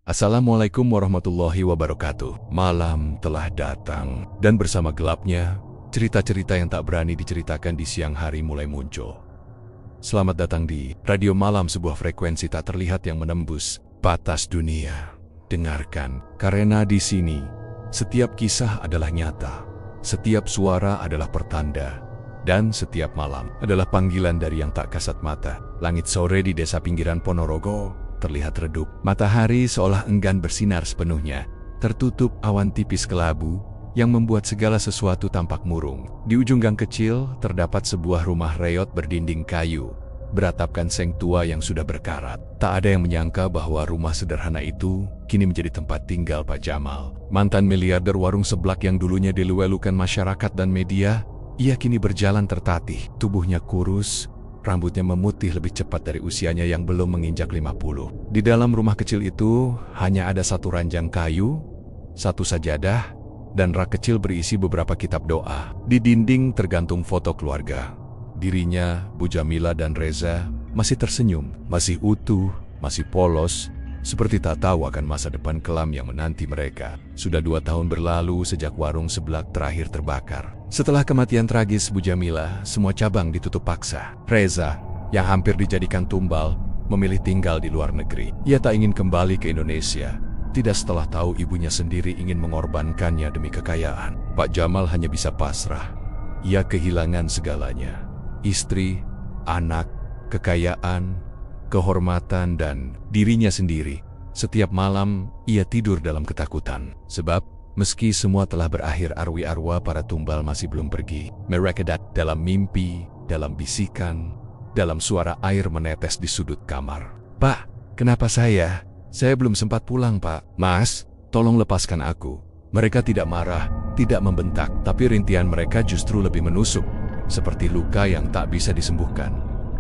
Assalamualaikum warahmatullahi wabarakatuh. Malam telah datang, dan bersama gelapnya, cerita-cerita yang tak berani diceritakan di siang hari mulai muncul. Selamat datang di Radio Malam, sebuah frekuensi tak terlihat yang menembus batas dunia. Dengarkan, karena di sini, setiap kisah adalah nyata, setiap suara adalah pertanda, dan setiap malam adalah panggilan dari yang tak kasat mata. Langit sore di desa pinggiran Ponorogo terlihat redup. Matahari seolah enggan bersinar sepenuhnya, tertutup awan tipis kelabu yang membuat segala sesuatu tampak murung. Di ujung gang kecil terdapat sebuah rumah reot berdinding kayu, beratapkan seng tua yang sudah berkarat. Tak ada yang menyangka bahwa rumah sederhana itu kini menjadi tempat tinggal Pak Jamal. Mantan miliarder warung seblak yang dulunya diluelukan masyarakat dan media, ia kini berjalan tertatih. Tubuhnya kurus, rambutnya memutih lebih cepat dari usianya yang belum menginjak 50. Di dalam rumah kecil itu hanya ada satu ranjang kayu, satu sajadah, dan rak kecil berisi beberapa kitab doa. Di dinding tergantung foto keluarga. Dirinya, Bu Jamila dan Reza masih tersenyum, masih utuh, masih polos, seperti tak tahu akan masa depan kelam yang menanti mereka. Sudah 2 tahun berlalu sejak warung seblak terakhir terbakar. Setelah kematian tragis Bu Jamila, semua cabang ditutup paksa. Reza, yang hampir dijadikan tumbal, memilih tinggal di luar negeri. Ia tak ingin kembali ke Indonesia, tidak setelah tahu ibunya sendiri ingin mengorbankannya demi kekayaan. Pak Jamal hanya bisa pasrah. Ia kehilangan segalanya. Istri, anak, kekayaan, kehormatan, dan dirinya sendiri. Setiap malam, ia tidur dalam ketakutan. Sebab, meski semua telah berakhir, arwah para tumbal masih belum pergi. Mereka dalam mimpi, dalam bisikan, dalam suara air menetes di sudut kamar. "Pak, kenapa saya? Saya belum sempat pulang, Pak." "Mas, tolong lepaskan aku." Mereka tidak marah, tidak membentak, tapi rintihan mereka justru lebih menusuk, seperti luka yang tak bisa disembuhkan.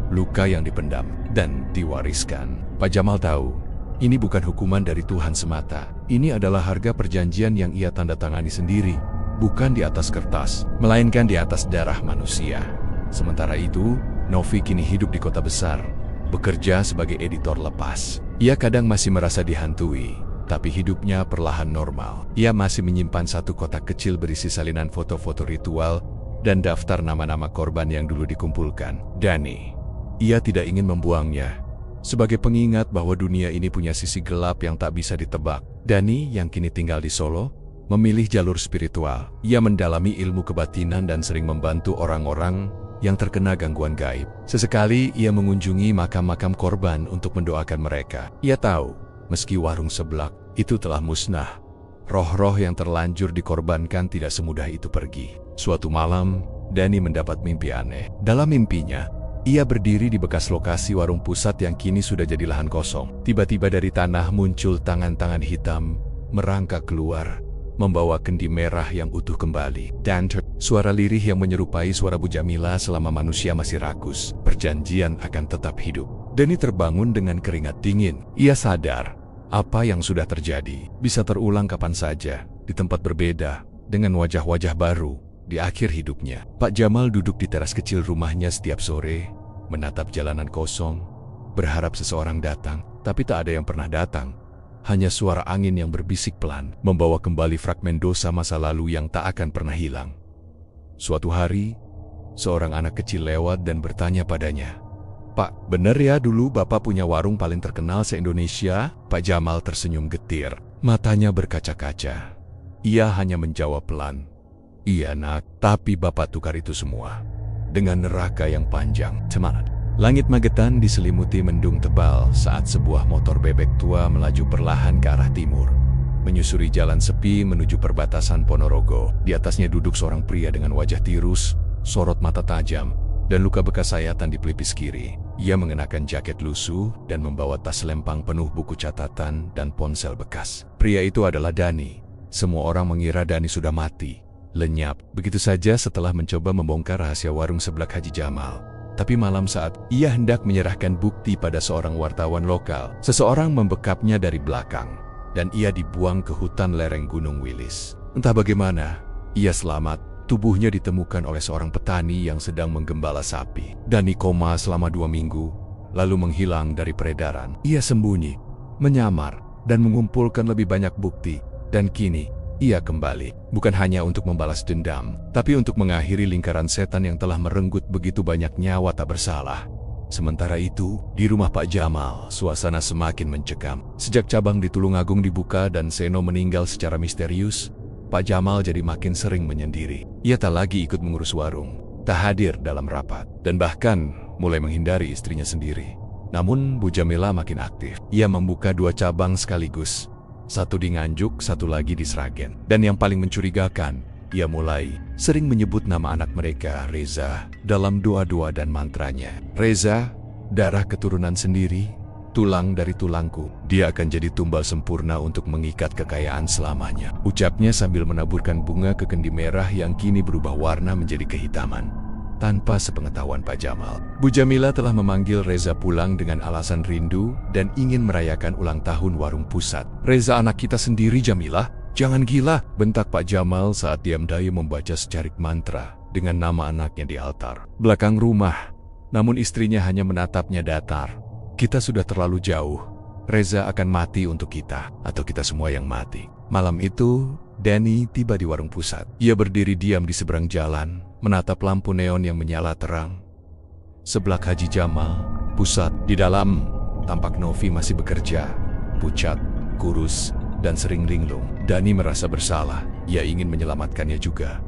Luka yang dipendam dan diwariskan. Pak Jamal tahu, ini bukan hukuman dari Tuhan semata. Ini adalah harga perjanjian yang ia tanda tangani sendiri, bukan di atas kertas, melainkan di atas darah manusia. Sementara itu, Novi kini hidup di kota besar, bekerja sebagai editor lepas. Ia kadang masih merasa dihantui, tapi hidupnya perlahan normal. Ia masih menyimpan satu kotak kecil berisi salinan foto-foto ritual dan daftar nama-nama korban yang dulu dikumpulkan. Dani. Ia tidak ingin membuangnya, sebagai pengingat bahwa dunia ini punya sisi gelap yang tak bisa ditebak. Dani, yang kini tinggal di Solo, memilih jalur spiritual. Ia mendalami ilmu kebatinan dan sering membantu orang-orang yang terkena gangguan gaib. Sesekali ia mengunjungi makam-makam korban untuk mendoakan mereka. Ia tahu, meski warung seblak itu telah musnah, roh-roh yang terlanjur dikorbankan tidak semudah itu pergi. Suatu malam, Dani mendapat mimpi aneh. Dalam mimpinya, ia berdiri di bekas lokasi warung pusat yang kini sudah jadi lahan kosong. Tiba-tiba dari tanah muncul tangan-tangan hitam, merangkak keluar, membawa kendi merah yang utuh kembali. Dan suara lirih yang menyerupai suara Bu Jamila selama manusia masih rakus. Perjanjian akan tetap hidup. Dani terbangun dengan keringat dingin. Ia sadar, apa yang sudah terjadi bisa terulang kapan saja, di tempat berbeda, dengan wajah-wajah baru. Di akhir hidupnya, Pak Jamal duduk di teras kecil rumahnya setiap sore, menatap jalanan kosong, berharap seseorang datang, tapi tak ada yang pernah datang. Hanya suara angin yang berbisik pelan, membawa kembali fragmen dosa masa lalu yang tak akan pernah hilang. Suatu hari, seorang anak kecil lewat dan bertanya padanya, "Pak, benar ya dulu Bapak punya warung paling terkenal se-Indonesia?" Pak Jamal tersenyum getir, matanya berkaca-kaca. Ia hanya menjawab pelan, "Iya nak, tapi Bapak tukar itu semua dengan neraka yang panjang." Semangat. Langit magetan diselimuti mendung tebal saat sebuah motor bebek tua melaju perlahan ke arah timur, menyusuri jalan sepi menuju perbatasan Ponorogo. Di atasnya duduk seorang pria dengan wajah tirus, sorot mata tajam, dan luka bekas sayatan di pelipis kiri. Ia mengenakan jaket lusuh dan membawa tas lempang penuh buku catatan dan ponsel bekas. Pria itu adalah Dani. Semua orang mengira Dani sudah mati, lenyap begitu saja setelah mencoba membongkar rahasia warung seblak Haji Jamal. Tapi malam saat ia hendak menyerahkan bukti pada seorang wartawan lokal, seseorang membekapnya dari belakang, dan ia dibuang ke hutan lereng Gunung Wilis. Entah bagaimana, ia selamat. Tubuhnya ditemukan oleh seorang petani yang sedang menggembala sapi. Dani koma selama 2 minggu, lalu menghilang dari peredaran. Ia sembunyi, menyamar, dan mengumpulkan lebih banyak bukti. Dan kini, ia kembali, bukan hanya untuk membalas dendam, tapi untuk mengakhiri lingkaran setan yang telah merenggut begitu banyak nyawa tak bersalah. Sementara itu, di rumah Pak Jamal, suasana semakin mencekam. Sejak cabang di Tulungagung dibuka dan Seno meninggal secara misterius, Pak Jamal jadi makin sering menyendiri. Ia tak lagi ikut mengurus warung, tak hadir dalam rapat, dan bahkan mulai menghindari istrinya sendiri. Namun, Bu Jamila makin aktif. Ia membuka 2 cabang sekaligus. Satu di Nganjuk, satu lagi di Sragen. Dan yang paling mencurigakan, ia mulai sering menyebut nama anak mereka, Reza, dalam doa-doa dan mantranya. Reza, darah keturunan sendiri, tulang dari tulangku. Dia akan jadi tumbal sempurna untuk mengikat kekayaan selamanya. Ucapnya sambil menaburkan bunga ke kendi merah yang kini berubah warna menjadi kehitaman. Tanpa sepengetahuan Pak Jamal, Bu Jamila telah memanggil Reza pulang dengan alasan rindu dan ingin merayakan ulang tahun warung pusat. Reza anak kita sendiri, Jamila. Jangan gila, bentak Pak Jamal saat diam-diam membaca secarik mantra dengan nama anaknya di altar belakang rumah. Namun istrinya hanya menatapnya datar. Kita sudah terlalu jauh. Reza akan mati untuk kita, atau kita semua yang mati. Malam itu, Danny tiba di warung pusat. Ia berdiri diam di seberang jalan, menatap lampu neon yang menyala terang. Sebelah Haji Jamal, pusat. Di dalam, tampak Novi masih bekerja, pucat, kurus, dan sering linglung. Danny merasa bersalah. Ia ingin menyelamatkannya juga.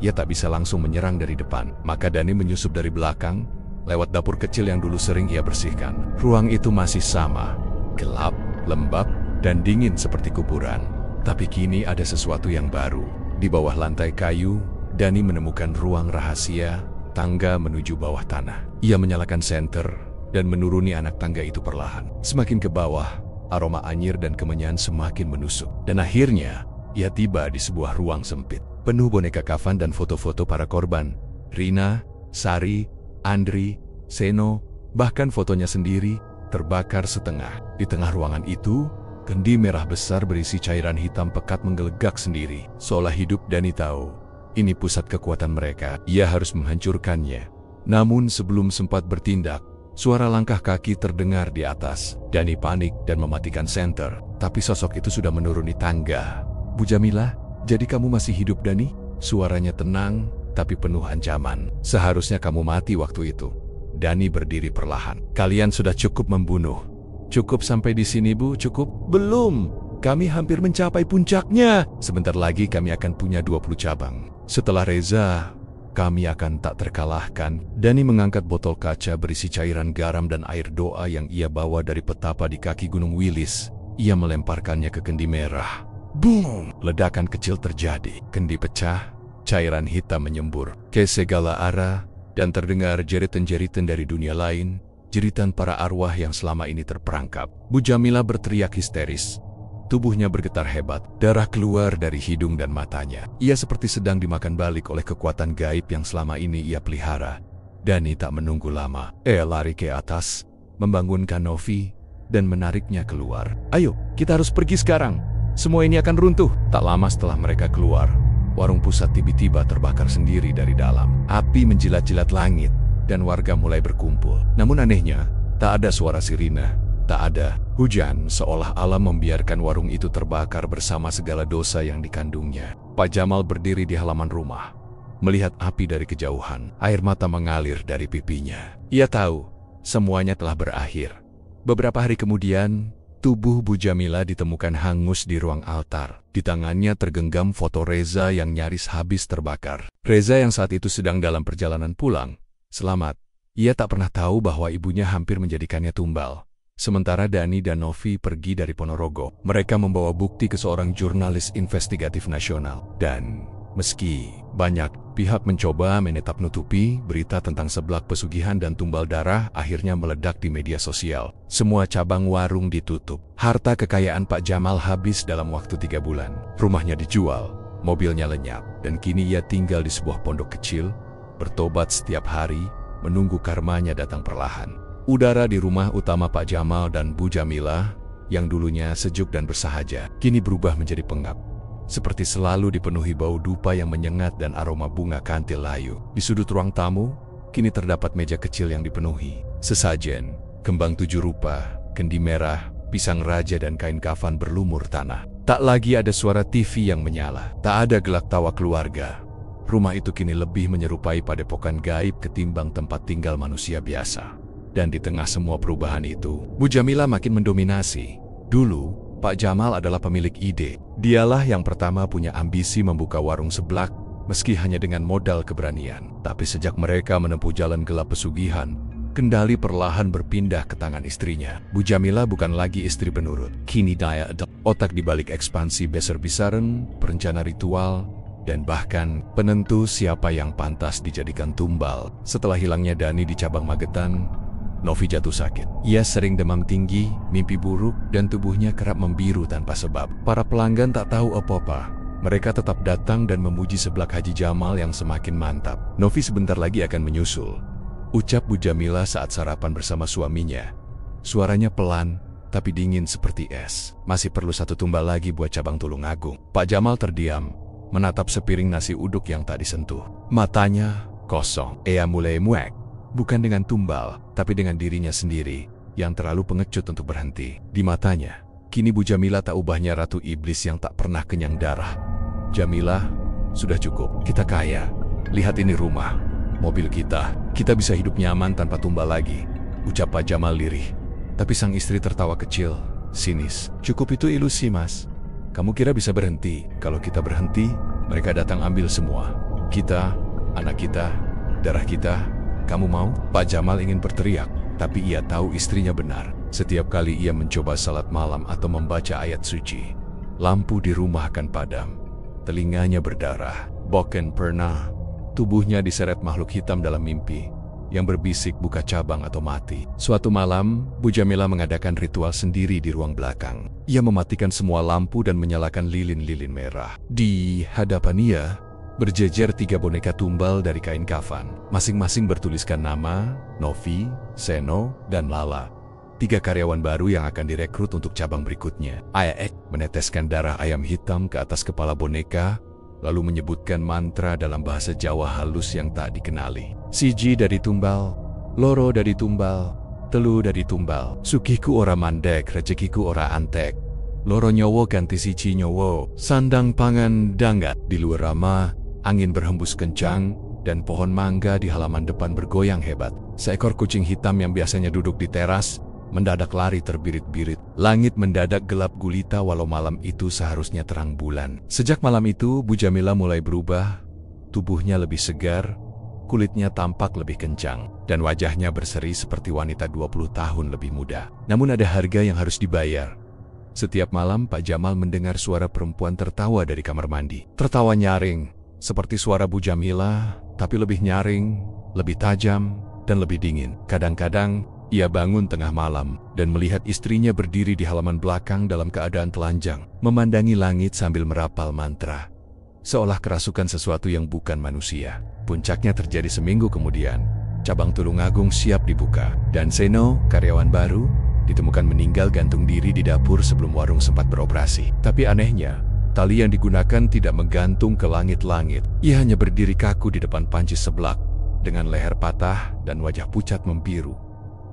Ia tak bisa langsung menyerang dari depan, maka Danny menyusup dari belakang, lewat dapur kecil yang dulu sering ia bersihkan. Ruang itu masih sama, gelap, lembab, dan dingin seperti kuburan. Tapi kini ada sesuatu yang baru. Di bawah lantai kayu, Danny menemukan ruang rahasia, tangga menuju bawah tanah. Ia menyalakan senter dan menuruni anak tangga itu perlahan. Semakin ke bawah, aroma anyir dan kemenyan semakin menusuk. Dan akhirnya, ia tiba di sebuah ruang sempit, penuh boneka kafan dan foto-foto para korban. Rina, Sari, Andri, Seno, bahkan fotonya sendiri terbakar setengah. Di tengah ruangan itu, kendi merah besar berisi cairan hitam pekat menggelegak sendiri. Seolah hidup, Danny tahu, ini pusat kekuatan mereka. Ia harus menghancurkannya. Namun sebelum sempat bertindak, suara langkah kaki terdengar di atas. Danny panik dan mematikan senter. Tapi sosok itu sudah menuruni tangga. Bu Jamila, jadi kamu masih hidup, Danny? Suaranya tenang, tapi penuh ancaman. Seharusnya kamu mati waktu itu. Danny berdiri perlahan. Kalian sudah cukup membunuh. Cukup sampai di sini, Bu, cukup? Belum. Kami hampir mencapai puncaknya. Sebentar lagi kami akan punya 20 cabang. Setelah Reza, kami akan tak terkalahkan. Danny mengangkat botol kaca berisi cairan garam dan air doa yang ia bawa dari petapa di kaki Gunung Wilis. Ia melemparkannya ke kendi merah. Boom! Ledakan kecil terjadi. Kendi pecah, cairan hitam menyembur ke segala arah, dan terdengar jeritan-jeritan dari dunia lain, jeritan para arwah yang selama ini terperangkap. Bu Jamila berteriak histeris. Tubuhnya bergetar hebat, darah keluar dari hidung dan matanya. Ia seperti sedang dimakan balik oleh kekuatan gaib yang selama ini ia pelihara. Danny tak menunggu lama. Ia lari ke atas, membangunkan Novi, dan menariknya keluar. Ayo, kita harus pergi sekarang. Semua ini akan runtuh. Tak lama setelah mereka keluar, warung pusat tiba-tiba terbakar sendiri dari dalam. Api menjilat-jilat langit, dan warga mulai berkumpul. Namun anehnya, tak ada suara sirine. Tak ada hujan, seolah alam membiarkan warung itu terbakar bersama segala dosa yang dikandungnya. Pak Jamal berdiri di halaman rumah, melihat api dari kejauhan. Air mata mengalir dari pipinya. Ia tahu, semuanya telah berakhir. Beberapa hari kemudian, tubuh Bu Jamila ditemukan hangus di ruang altar. Di tangannya tergenggam foto Reza yang nyaris habis terbakar. Reza yang saat itu sedang dalam perjalanan pulang. Selamat. Ia tak pernah tahu bahwa ibunya hampir menjadikannya tumbal. Sementara Danny dan Novi pergi dari Ponorogo. Mereka membawa bukti ke seorang jurnalis investigatif nasional. Dan meski banyak pihak mencoba menetap-nutupi, berita tentang seblak pesugihan dan tumbal darah akhirnya meledak di media sosial. Semua cabang warung ditutup. Harta kekayaan Pak Jamal habis dalam waktu 3 bulan. Rumahnya dijual, mobilnya lenyap, dan kini ia tinggal di sebuah pondok kecil, bertobat setiap hari, menunggu karmanya datang perlahan. Udara di rumah utama Pak Jamal dan Bu Jamila, yang dulunya sejuk dan bersahaja, kini berubah menjadi pengap. Seperti selalu dipenuhi bau dupa yang menyengat dan aroma bunga kantil layu. Di sudut ruang tamu, kini terdapat meja kecil yang dipenuhi sesajen, kembang 7 rupa, kendi merah, pisang raja dan kain kafan berlumur tanah. Tak lagi ada suara TV yang menyala. Tak ada gelak tawa keluarga. Rumah itu kini lebih menyerupai padepokan gaib ketimbang tempat tinggal manusia biasa. Dan di tengah semua perubahan itu, Bu Jamilah makin mendominasi. Dulu, Pak Jamal adalah pemilik ide. Dialah yang pertama punya ambisi membuka warung seblak, meski hanya dengan modal keberanian. Tapi sejak mereka menempuh jalan gelap pesugihan, kendali perlahan berpindah ke tangan istrinya. Bu Jamilah bukan lagi istri penurut. Kini dia adalah otak di balik ekspansi besar-besaran, perencana ritual, dan bahkan penentu siapa yang pantas dijadikan tumbal. Setelah hilangnya Dani di cabang Magetan, Novi jatuh sakit. Ia sering demam tinggi, mimpi buruk, dan tubuhnya kerap membiru tanpa sebab. Para pelanggan tak tahu apa-apa. Mereka tetap datang dan memuji seblak Haji Jamal yang semakin mantap. Novi sebentar lagi akan menyusul, ucap Bu Jamilah saat sarapan bersama suaminya. Suaranya pelan, tapi dingin seperti es. Masih perlu 1 tumbal lagi buat cabang Tulungagung. Pak Jamal terdiam, menatap sepiring nasi uduk yang tak disentuh. Matanya kosong. Ia mulai muak. Bukan dengan tumbal, tapi dengan dirinya sendiri, yang terlalu pengecut untuk berhenti. Di matanya, kini Bu Jamilah tak ubahnya ratu iblis yang tak pernah kenyang darah. Jamilah, sudah cukup. Kita kaya. Lihat ini rumah, mobil kita bisa hidup nyaman tanpa tumbal lagi, ucap Pak Jamal lirih. Tapi sang istri tertawa kecil, sinis. Cukup itu ilusi, Mas. Kamu kira bisa berhenti? Kalau kita berhenti, mereka datang ambil semua. Kita, anak kita, darah kita. Kamu mau? Pak Jamal ingin berteriak, tapi ia tahu istrinya benar. Setiap kali ia mencoba salat malam atau membaca ayat suci, lampu di rumah akan padam. Telinganya berdarah. Bahkan pernah tubuhnya diseret makhluk hitam dalam mimpi yang berbisik buka cabang atau mati. Suatu malam, Bu Jamilah mengadakan ritual sendiri di ruang belakang. Ia mematikan semua lampu dan menyalakan lilin-lilin merah. Di hadapan ia, berjejer 3 boneka tumbal dari kain kafan. Masing-masing bertuliskan nama, Novi, Seno, dan Lala. 3 karyawan baru yang akan direkrut untuk cabang berikutnya. Ayah meneteskan darah ayam hitam ke atas kepala boneka, lalu menyebutkan mantra dalam bahasa Jawa halus yang tak dikenali. Siji dari tumbal, loro dari tumbal, telu dari tumbal. Sukiku ora mandek, rezekiku ora antek. Loro nyowo ganti siji nyowo. Sandang pangan danggat. Di luar Rama, angin berhembus kencang, dan pohon mangga di halaman depan bergoyang hebat. Seekor kucing hitam yang biasanya duduk di teras, mendadak lari terbirit-birit. Langit mendadak gelap gulita walau malam itu seharusnya terang bulan. Sejak malam itu, Bu Jamilah mulai berubah. Tubuhnya lebih segar, kulitnya tampak lebih kencang, dan wajahnya berseri seperti wanita 20 tahun lebih muda. Namun ada harga yang harus dibayar. Setiap malam Pak Jamal mendengar suara perempuan tertawa dari kamar mandi. Tertawa nyaring, seperti suara Bu Jamilah, tapi lebih nyaring, lebih tajam, dan lebih dingin. Kadang-kadang, ia bangun tengah malam dan melihat istrinya berdiri di halaman belakang dalam keadaan telanjang, memandangi langit sambil merapal mantra, seolah kerasukan sesuatu yang bukan manusia. Puncaknya terjadi seminggu kemudian. Cabang Tulungagung siap dibuka, dan Seno, karyawan baru, ditemukan meninggal gantung diri di dapur sebelum warung sempat beroperasi. Tapi anehnya, tali yang digunakan tidak menggantung ke langit-langit. Ia hanya berdiri kaku di depan panci seblak, dengan leher patah dan wajah pucat membiru.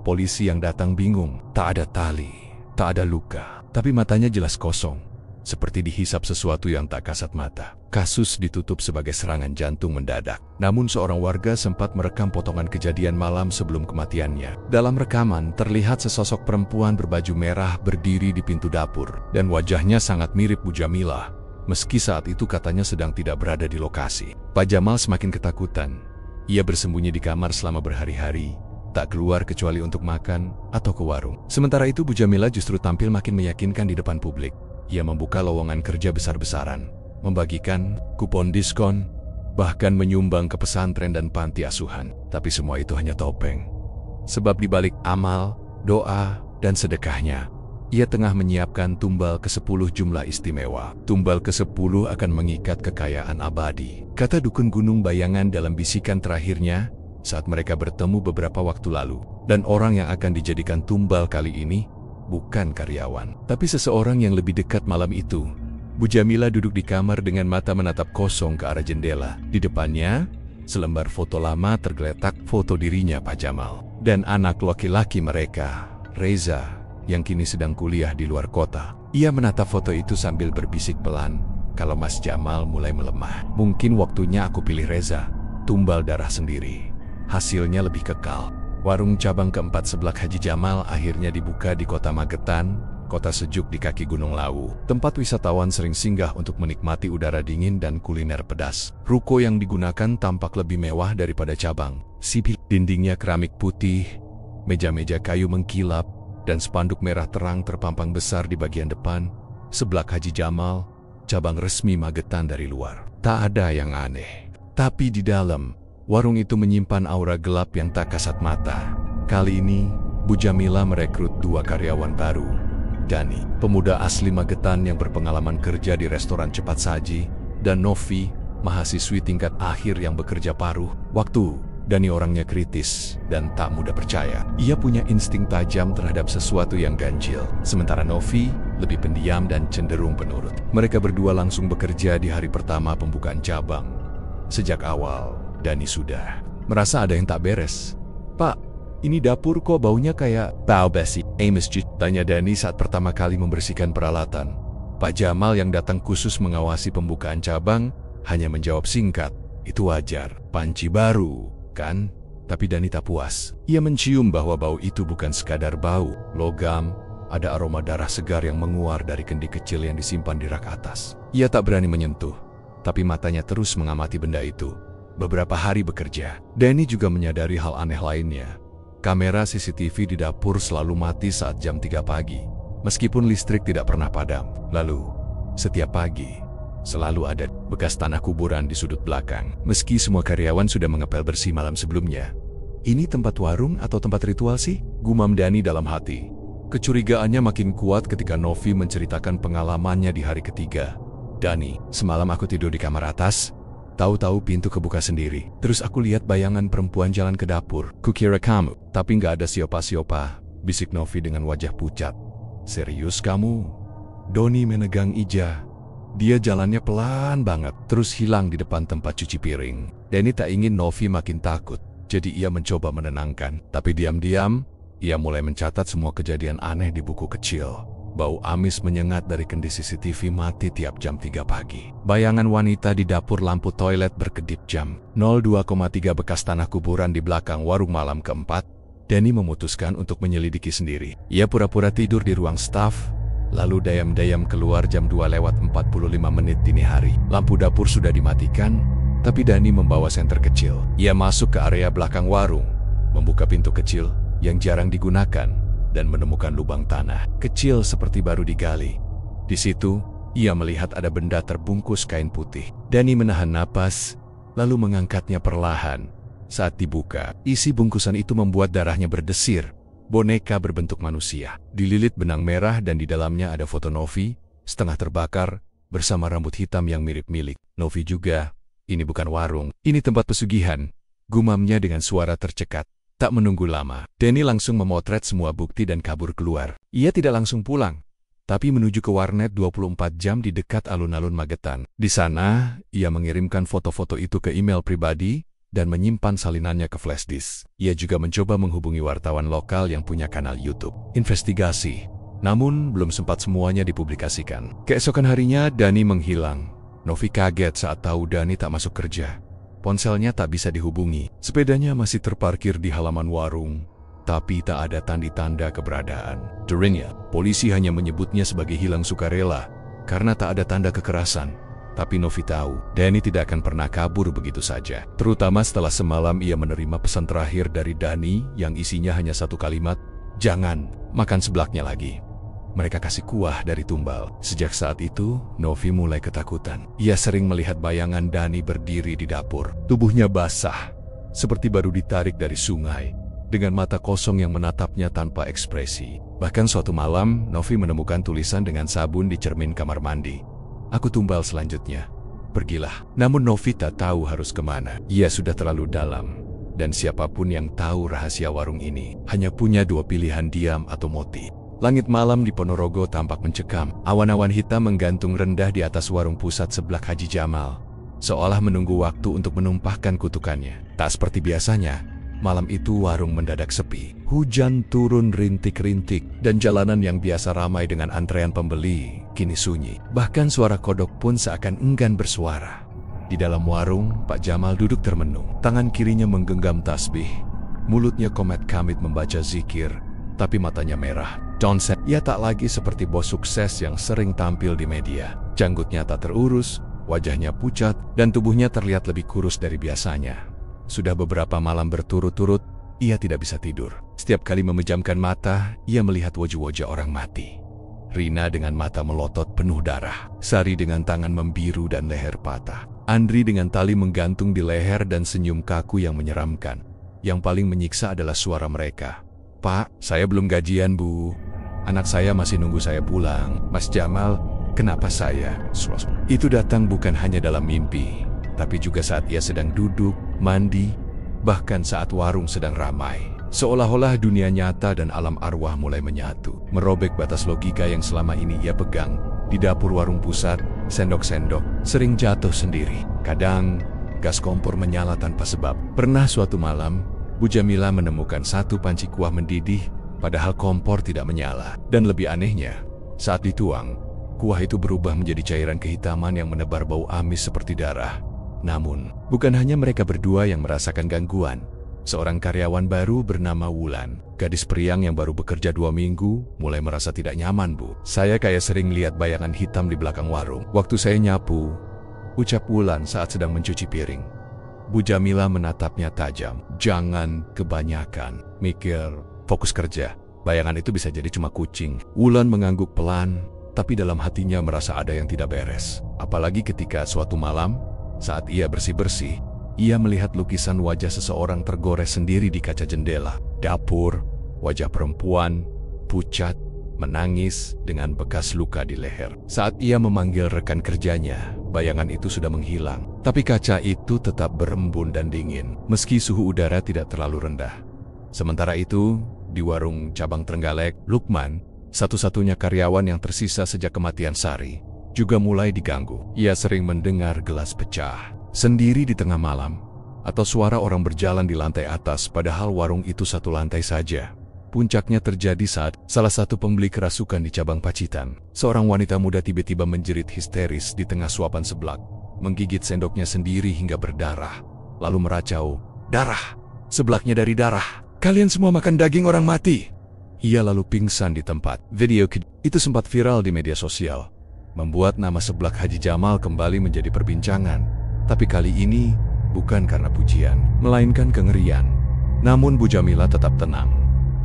Polisi yang datang bingung. Tak ada tali, tak ada luka, tapi matanya jelas kosong, seperti dihisap sesuatu yang tak kasat mata. Kasus ditutup sebagai serangan jantung mendadak. Namun seorang warga sempat merekam potongan kejadian malam sebelum kematiannya. Dalam rekaman, terlihat sesosok perempuan berbaju merah berdiri di pintu dapur, dan wajahnya sangat mirip Bu Jamilah, meski saat itu katanya sedang tidak berada di lokasi. Pak Jamal semakin ketakutan. Ia bersembunyi di kamar selama berhari-hari, tak keluar kecuali untuk makan atau ke warung. Sementara itu Bu Jamilah justru tampil makin meyakinkan di depan publik. Ia membuka lowongan kerja besar-besaran, membagikan kupon diskon, bahkan menyumbang ke pesantren dan panti asuhan. Tapi semua itu hanya topeng. Sebab di balik amal, doa, dan sedekahnya, ia tengah menyiapkan tumbal ke-10 jumlah istimewa. Tumbal ke-10 akan mengikat kekayaan abadi, kata dukun Gunung Bayangan dalam bisikan terakhirnya saat mereka bertemu beberapa waktu lalu. Dan orang yang akan dijadikan tumbal kali ini bukan karyawan, tapi seseorang yang lebih dekat malam itu. Bu Jamilah duduk di kamar dengan mata menatap kosong ke arah jendela. Di depannya, selembar foto lama tergeletak, foto dirinya Pak Jamal dan anak laki-laki mereka, Reza, yang kini sedang kuliah di luar kota. Ia menatap foto itu sambil berbisik pelan, kalau Mas Jamal mulai melemah. Mungkin waktunya aku pilih Reza, tumbal darah sendiri. Hasilnya lebih kekal. Warung cabang keempat sebelah Haji Jamal akhirnya dibuka di kota Magetan, kota sejuk di kaki Gunung Lawu. Tempat wisatawan sering singgah untuk menikmati udara dingin dan kuliner pedas. Ruko yang digunakan tampak lebih mewah daripada cabang. Sipil dindingnya keramik putih, meja-meja kayu mengkilap, dan spanduk merah terang terpampang besar di bagian depan. Sebelah Haji Jamal, cabang resmi Magetan dari luar. Tak ada yang aneh. Tapi di dalam, warung itu menyimpan aura gelap yang tak kasat mata. Kali ini, Bu Jamila merekrut 2 karyawan baru. Dani, pemuda asli Magetan yang berpengalaman kerja di restoran cepat saji, dan Novi, mahasiswi tingkat akhir yang bekerja paruh waktu. Dani orangnya kritis dan tak mudah percaya. Ia punya insting tajam terhadap sesuatu yang ganjil. Sementara Novi lebih pendiam dan cenderung penurut. Mereka berdua langsung bekerja di hari pertama pembukaan cabang. Sejak awal, Dani sudah merasa ada yang tak beres. "Pak, ini dapur kok baunya kayak bau basi, masjid?" tanya Dani saat pertama kali membersihkan peralatan. Pak Jamal yang datang khusus mengawasi pembukaan cabang hanya menjawab singkat, "Itu wajar, panci baru, kan?" Tapi Dani tak puas. Ia mencium bahwa bau itu bukan sekadar bau logam, ada aroma darah segar yang menguar dari kendi kecil yang disimpan di rak atas. Ia tak berani menyentuh, tapi matanya terus mengamati benda itu. Beberapa hari bekerja, Dani juga menyadari hal aneh lainnya. Kamera CCTV di dapur selalu mati saat jam 3 pagi, meskipun listrik tidak pernah padam. Lalu, setiap pagi, selalu ada bekas tanah kuburan di sudut belakang. Meski semua karyawan sudah mengepel bersih malam sebelumnya. "Ini tempat warung atau tempat ritual sih?" gumam Dani dalam hati. Kecurigaannya makin kuat ketika Novi menceritakan pengalamannya di hari ketiga. "Dani, semalam aku tidur di kamar atas. Tahu-tahu pintu kebuka sendiri. Terus aku lihat bayangan perempuan jalan ke dapur. Kukira kamu, tapi nggak ada siapa-siapa," bisik Novi dengan wajah pucat. "Serius kamu?" Doni menegang ija. Dia jalannya pelan banget, terus hilang di depan tempat cuci piring. Dani tak ingin Novi makin takut, jadi ia mencoba menenangkan. Tapi diam-diam, ia mulai mencatat semua kejadian aneh di buku kecil. Bau amis menyengat dari kendi CCTV mati tiap jam 3 pagi. Bayangan wanita di dapur, lampu toilet berkedip jam 02,3 bekas tanah kuburan di belakang warung malam keempat. Dani memutuskan untuk menyelidiki sendiri. Ia pura-pura tidur di ruang staf, lalu dayam-dayam keluar jam 2:45 dini hari. Lampu dapur sudah dimatikan, tapi Dani membawa senter kecil. Ia masuk ke area belakang warung, membuka pintu kecil yang jarang digunakan, dan menemukan lubang tanah kecil seperti baru digali. Di situ, ia melihat ada benda terbungkus kain putih. Dani menahan napas, lalu mengangkatnya perlahan. Saat dibuka, isi bungkusan itu membuat darahnya berdesir. Boneka berbentuk manusia, dililit benang merah, dan di dalamnya ada foto Novi, setengah terbakar, bersama rambut hitam yang mirip milik Novi juga. "Ini bukan warung, ini tempat pesugihan," gumamnya dengan suara tercekat. Tak menunggu lama, Dani langsung memotret semua bukti dan kabur keluar. Ia tidak langsung pulang, tapi menuju ke warnet 24 jam di dekat alun-alun Magetan. Di sana, ia mengirimkan foto-foto itu ke email pribadi, dan menyimpan salinannya ke flash disk. Ia juga mencoba menghubungi wartawan lokal yang punya kanal YouTube investigasi, namun belum sempat semuanya dipublikasikan. Keesokan harinya, Dani menghilang. Novi kaget saat tahu Dani tak masuk kerja. Ponselnya tak bisa dihubungi, sepedanya masih terparkir di halaman warung, tapi tak ada tanda-tanda keberadaan. Durinya, polisi hanya menyebutnya sebagai hilang sukarela, karena tak ada tanda kekerasan. Tapi Novi tahu, Dani tidak akan pernah kabur begitu saja. Terutama setelah semalam ia menerima pesan terakhir dari Dani yang isinya hanya satu kalimat, "Jangan makan sebelaknya lagi." Mereka kasih kuah dari tumbal. Sejak saat itu, Novi mulai ketakutan. Ia sering melihat bayangan Dani berdiri di dapur. Tubuhnya basah, seperti baru ditarik dari sungai, dengan mata kosong yang menatapnya tanpa ekspresi. Bahkan suatu malam, Novi menemukan tulisan dengan sabun di cermin kamar mandi. "Aku tumbal selanjutnya. Pergilah." Namun Novi tak tahu harus kemana. Ia sudah terlalu dalam. Dan siapapun yang tahu rahasia warung ini, hanya punya dua pilihan: diam atau mati. Langit malam di Ponorogo tampak mencekam. Awan-awan hitam menggantung rendah di atas warung pusat sebelah Haji Jamal, seolah menunggu waktu untuk menumpahkan kutukannya. Tak seperti biasanya, Malam itu warung mendadak sepi. Hujan turun rintik-rintik dan jalanan yang biasa ramai dengan antrean pembeli kini sunyi. Bahkan suara kodok pun seakan enggan bersuara. Di dalam warung, Pak Jamal duduk termenung. Tangan kirinya menggenggam tasbih. Mulutnya komat-kamit membaca zikir, tapi matanya merah. Johnson, ia tak lagi seperti bos sukses yang sering tampil di media. Janggutnya tak terurus, wajahnya pucat, dan tubuhnya terlihat lebih kurus dari biasanya. Sudah beberapa malam berturut-turut, ia tidak bisa tidur. Setiap kali memejamkan mata, ia melihat wajah-wajah orang mati. Rina dengan mata melotot penuh darah. Sari dengan tangan membiru dan leher patah. Andri dengan tali menggantung di leher dan senyum kaku yang menyeramkan. Yang paling menyiksa adalah suara mereka. "Pak, saya belum gajian, Bu. Anak saya masih nunggu saya pulang. Mas Jamal, kenapa saya?" Itu datang bukan hanya dalam mimpi, tapi juga saat ia sedang duduk, mandi, bahkan saat warung sedang ramai. Seolah-olah dunia nyata dan alam arwah mulai menyatu, merobek batas logika yang selama ini ia pegang. Di dapur warung pusat, sendok-sendok sering jatuh sendiri. Kadang, gas kompor menyala tanpa sebab. Pernah suatu malam, Bu Jamila menemukan satu panci kuah mendidih, padahal kompor tidak menyala. Dan lebih anehnya, saat dituang, kuah itu berubah menjadi cairan kehitaman yang menebar bau amis seperti darah. Namun, bukan hanya mereka berdua yang merasakan gangguan. Seorang karyawan baru bernama Wulan, gadis periang yang baru bekerja 2 minggu, mulai merasa tidak nyaman, Bu. "Saya kayak sering lihat bayangan hitam di belakang warung waktu saya nyapu," ucap Wulan saat sedang mencuci piring. Bu Jamila menatapnya tajam. "Jangan kebanyakan mikir, fokus kerja. Bayangan itu bisa jadi cuma kucing." Wulan mengangguk pelan, tapi dalam hatinya merasa ada yang tidak beres. Apalagi ketika suatu malam, saat ia bersih-bersih, ia melihat lukisan wajah seseorang tergores sendiri di kaca jendela. Dapur, wajah perempuan, pucat, menangis dengan bekas luka di leher. Saat ia memanggil rekan kerjanya, bayangan itu sudah menghilang. Tapi kaca itu tetap berembun dan dingin, meski suhu udara tidak terlalu rendah. Sementara itu, di warung cabang Trenggalek, Lukman, satu-satunya karyawan yang tersisa sejak kematian Sari, juga mulai diganggu. Ia sering mendengar gelas pecah sendiri di tengah malam, atau suara orang berjalan di lantai atas padahal warung itu satu lantai saja. Puncaknya terjadi saat salah satu pembeli kerasukan di cabang Pacitan. Seorang wanita muda tiba-tiba menjerit histeris di tengah suapan seblak, menggigit sendoknya sendiri hingga berdarah, lalu meracau, "Darah! Seblaknya dari darah! Kalian semua makan daging orang mati!" Ia lalu pingsan di tempat. Video itu sempat viral di media sosial, membuat nama seblak Haji Jamal kembali menjadi perbincangan. Tapi kali ini bukan karena pujian, melainkan kengerian. Namun Bu Jamila tetap tenang.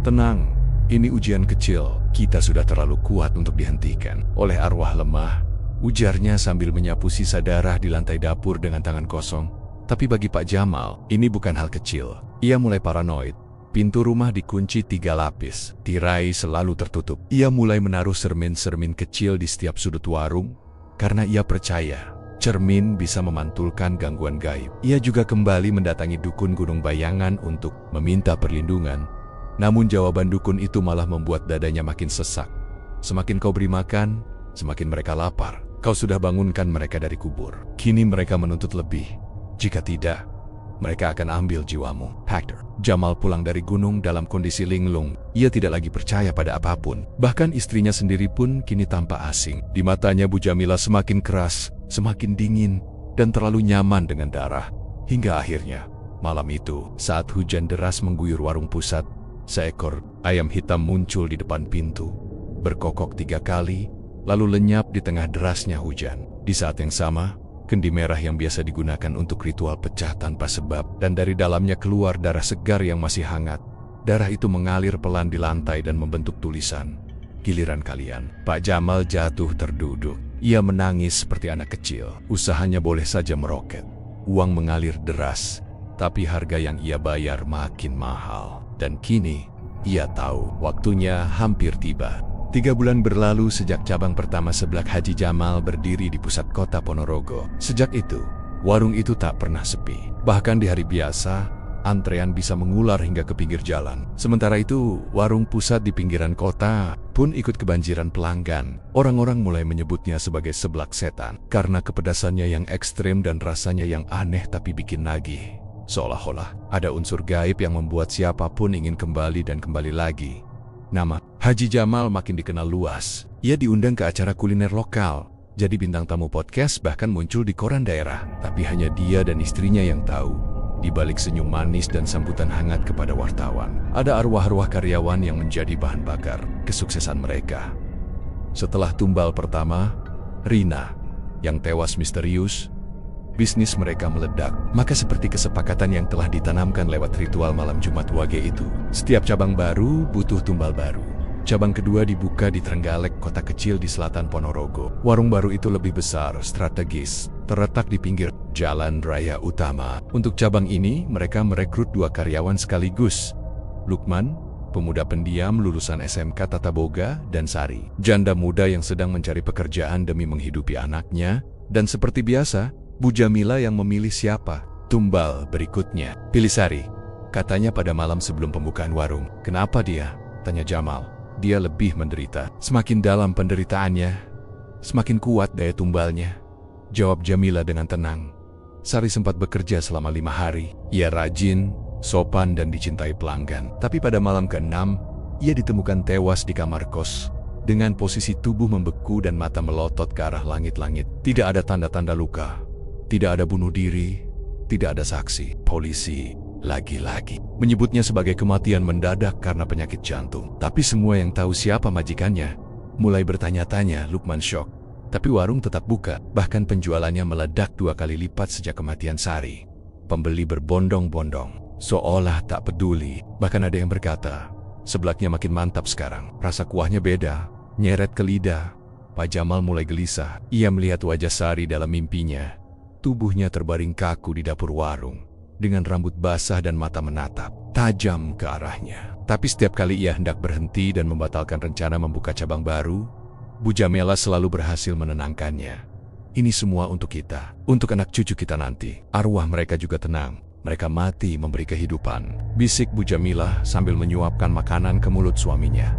"Tenang, ini ujian kecil. Kita sudah terlalu kuat untuk dihentikan oleh arwah lemah," ujarnya sambil menyapu sisa darah di lantai dapur dengan tangan kosong. Tapi bagi Pak Jamal, ini bukan hal kecil. Ia mulai paranoid. Pintu rumah dikunci 3 lapis, tirai selalu tertutup. Ia mulai menaruh cermin-cermin kecil di setiap sudut warung, karena ia percaya cermin bisa memantulkan gangguan gaib. Ia juga kembali mendatangi dukun Gunung Bayangan untuk meminta perlindungan. Namun jawaban dukun itu malah membuat dadanya makin sesak. "Semakin kau beri makan, semakin mereka lapar. Kau sudah bangunkan mereka dari kubur. Kini mereka menuntut lebih. Jika tidak, mereka akan ambil jiwamu." Hector Jamal pulang dari gunung dalam kondisi linglung. Ia tidak lagi percaya pada apapun. Bahkan istrinya sendiri pun kini tampak asing. Di matanya Bu Jamila semakin keras, semakin dingin, dan terlalu nyaman dengan darah. Hingga akhirnya, malam itu, saat hujan deras mengguyur warung pusat, seekor ayam hitam muncul di depan pintu, berkokok 3 kali, lalu lenyap di tengah derasnya hujan. Di saat yang sama, kendi merah yang biasa digunakan untuk ritual pecah tanpa sebab, dan dari dalamnya keluar darah segar yang masih hangat. Darah itu mengalir pelan di lantai dan membentuk tulisan, "Giliran kalian." Pak Jamal jatuh terduduk. Ia menangis seperti anak kecil. Usahanya boleh saja meroket. Uang mengalir deras, tapi harga yang ia bayar makin mahal. Dan kini, ia tahu waktunya hampir tiba. 3 bulan berlalu sejak cabang pertama seblak Haji Jamal berdiri di pusat kota Ponorogo. Sejak itu, warung itu tak pernah sepi. Bahkan di hari biasa, antrean bisa mengular hingga ke pinggir jalan. Sementara itu, warung pusat di pinggiran kota pun ikut kebanjiran pelanggan. Orang-orang mulai menyebutnya sebagai seblak setan karena kepedasannya yang ekstrem dan rasanya yang aneh tapi bikin nagih. seolah-olah ada unsur gaib yang membuat siapapun ingin kembali dan kembali lagi. Nama Haji Jamal makin dikenal luas. Ia diundang ke acara kuliner lokal, jadi bintang tamu podcast, bahkan muncul di koran daerah. Tapi hanya dia dan istrinya yang tahu, di balik senyum manis dan sambutan hangat kepada wartawan, ada arwah-arwah karyawan yang menjadi bahan bakar kesuksesan mereka. Setelah tumbal pertama, Rina, yang tewas misterius, bisnis mereka meledak. Maka seperti kesepakatan yang telah ditanamkan lewat ritual malam Jumat Wage itu, setiap cabang baru butuh tumbal baru. Cabang kedua dibuka di Trenggalek, kota kecil di selatan Ponorogo. Warung baru itu lebih besar, strategis, terletak di pinggir jalan raya utama. Untuk cabang ini, mereka merekrut 2 karyawan sekaligus. Lukman, pemuda pendiam lulusan SMK Tata Boga, dan Sari, janda muda yang sedang mencari pekerjaan demi menghidupi anaknya. Dan seperti biasa, Bu Jamila yang memilih siapa tumbal berikutnya. Pilih Sari, katanya pada malam sebelum pembukaan warung. Kenapa dia? Tanya Jamal. Dia lebih menderita. Semakin dalam penderitaannya, semakin kuat daya tumbalnya, jawab Jamila dengan tenang. Sari sempat bekerja selama 5 hari. Ia rajin, sopan, dan dicintai pelanggan. Tapi pada malam ke-6, ia ditemukan tewas di kamar kos, dengan posisi tubuh membeku dan mata melotot ke arah langit-langit. Tidak ada tanda-tanda luka. Tidak ada bunuh diri, tidak ada saksi. Polisi lagi-lagi menyebutnya sebagai kematian mendadak karena penyakit jantung. Tapi semua yang tahu siapa majikannya mulai bertanya-tanya. Lukman syok, tapi warung tetap buka. Bahkan penjualannya meledak 2 kali lipat sejak kematian Sari. Pembeli berbondong-bondong, seolah tak peduli. Bahkan ada yang berkata, seblaknya makin mantap sekarang. Rasa kuahnya beda, nyeret ke lidah. Pak Jamal mulai gelisah. Ia melihat wajah Sari dalam mimpinya. Tubuhnya terbaring kaku di dapur warung, dengan rambut basah dan mata menatap tajam ke arahnya. Tapi setiap kali ia hendak berhenti dan membatalkan rencana membuka cabang baru, Bu Jamila selalu berhasil menenangkannya. Ini semua untuk kita, untuk anak cucu kita nanti. Arwah mereka juga tenang. Mereka mati memberi kehidupan, bisik Bu Jamila sambil menyuapkan makanan ke mulut suaminya.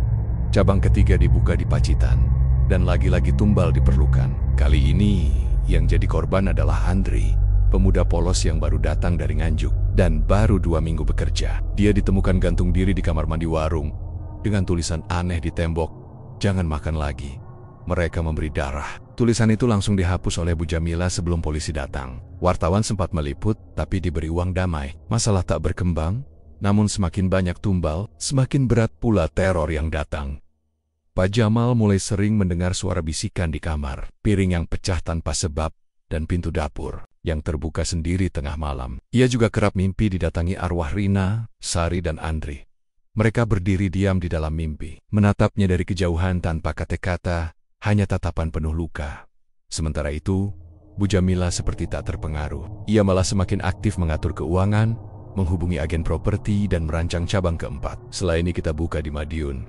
Cabang ketiga dibuka di Pacitan, dan lagi-lagi tumbal diperlukan. Kali ini yang jadi korban adalah Andri, pemuda polos yang baru datang dari Nganjuk dan baru 2 minggu bekerja. Dia ditemukan gantung diri di kamar mandi warung dengan tulisan aneh di tembok, "Jangan makan lagi, mereka memberi darah." Tulisan itu langsung dihapus oleh Bu Jamila sebelum polisi datang. Wartawan sempat meliput, tapi diberi uang damai. Masalah tak berkembang, namun semakin banyak tumbal, semakin berat pula teror yang datang. Pak Jamal mulai sering mendengar suara bisikan di kamar, piring yang pecah tanpa sebab, dan pintu dapur yang terbuka sendiri tengah malam. Ia juga kerap mimpi didatangi arwah Rina, Sari, dan Andri. Mereka berdiri diam di dalam mimpi, menatapnya dari kejauhan tanpa kata-kata, hanya tatapan penuh luka. Sementara itu, Bu Jamila seperti tak terpengaruh. Ia malah semakin aktif mengatur keuangan, menghubungi agen properti, dan merancang cabang keempat. Setelah ini kita buka di Madiun,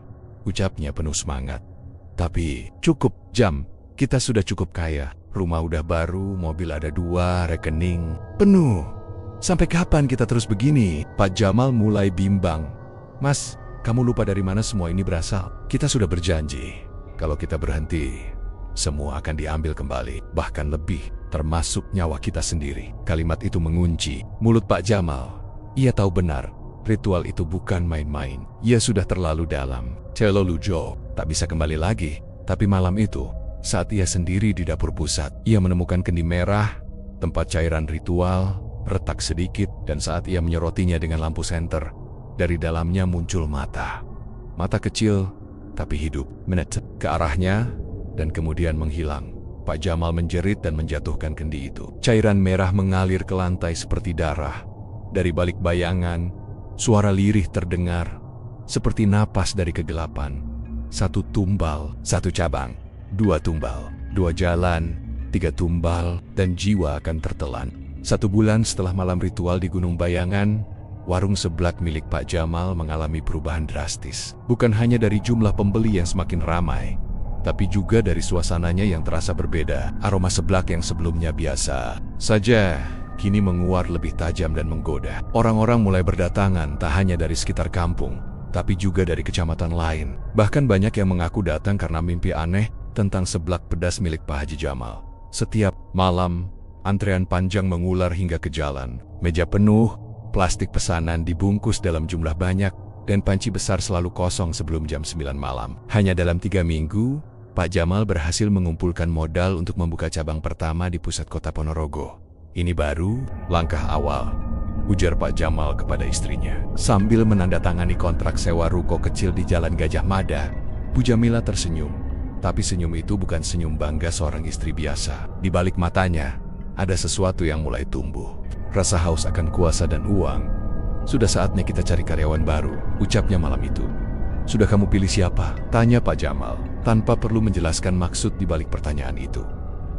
ucapnya penuh semangat. Tapi cukup, Jam, kita sudah cukup kaya. Rumah udah baru, mobil ada 2, rekening penuh. Sampai kapan kita terus begini? Pak Jamal mulai bimbang. Mas, kamu lupa dari mana semua ini berasal? Kita sudah berjanji, kalau kita berhenti, semua akan diambil kembali, bahkan lebih, termasuk nyawa kita sendiri. Kalimat itu mengunci mulut Pak Jamal. Ia tahu benar, ritual itu bukan main-main. Ia sudah terlalu dalam. Celo Lujo tak bisa kembali lagi. Tapi malam itu, saat ia sendiri di dapur pusat, ia menemukan kendi merah, tempat cairan ritual, retak sedikit, dan saat ia menyerotinya dengan lampu senter, dari dalamnya muncul mata. Mata kecil, tapi hidup, menetek ke arahnya, dan kemudian menghilang. Pak Jamal menjerit dan menjatuhkan kendi itu. Cairan merah mengalir ke lantai seperti darah. Dari balik bayangan, suara lirih terdengar, seperti napas dari kegelapan. 1 tumbal, 1 cabang, 2 tumbal, 2 jalan, 3 tumbal, dan jiwa akan tertelan. 1 bulan setelah malam ritual di Gunung Bayangan, warung seblak milik Pak Jamal mengalami perubahan drastis. Bukan hanya dari jumlah pembeli yang semakin ramai, tapi juga dari suasananya yang terasa berbeda. Aroma seblak yang sebelumnya biasa saja, kini menguar lebih tajam dan menggoda. Orang-orang mulai berdatangan tak hanya dari sekitar kampung, tapi juga dari kecamatan lain. Bahkan banyak yang mengaku datang karena mimpi aneh tentang seblak pedas milik Pak Haji Jamal. Setiap malam, antrean panjang mengular hingga ke jalan. Meja penuh, Plastik pesanan dibungkus dalam jumlah banyak, dan panci besar selalu kosong sebelum jam 9 malam. Hanya dalam 3 minggu, Pak Jamal berhasil mengumpulkan modal untuk membuka cabang pertama di pusat kota Ponorogo. Ini baru langkah awal, ujar Pak Jamal kepada istrinya. Sambil menandatangani kontrak sewa ruko kecil di Jalan Gajah Mada, Bu Jamila tersenyum. Tapi senyum itu bukan senyum bangga seorang istri biasa. Di balik matanya, ada sesuatu yang mulai tumbuh. Rasa haus akan kuasa dan uang. Sudah saatnya kita cari karyawan baru, ucapnya malam itu. Sudah kamu pilih siapa? Tanya Pak Jamal, tanpa perlu menjelaskan maksud di balik pertanyaan itu.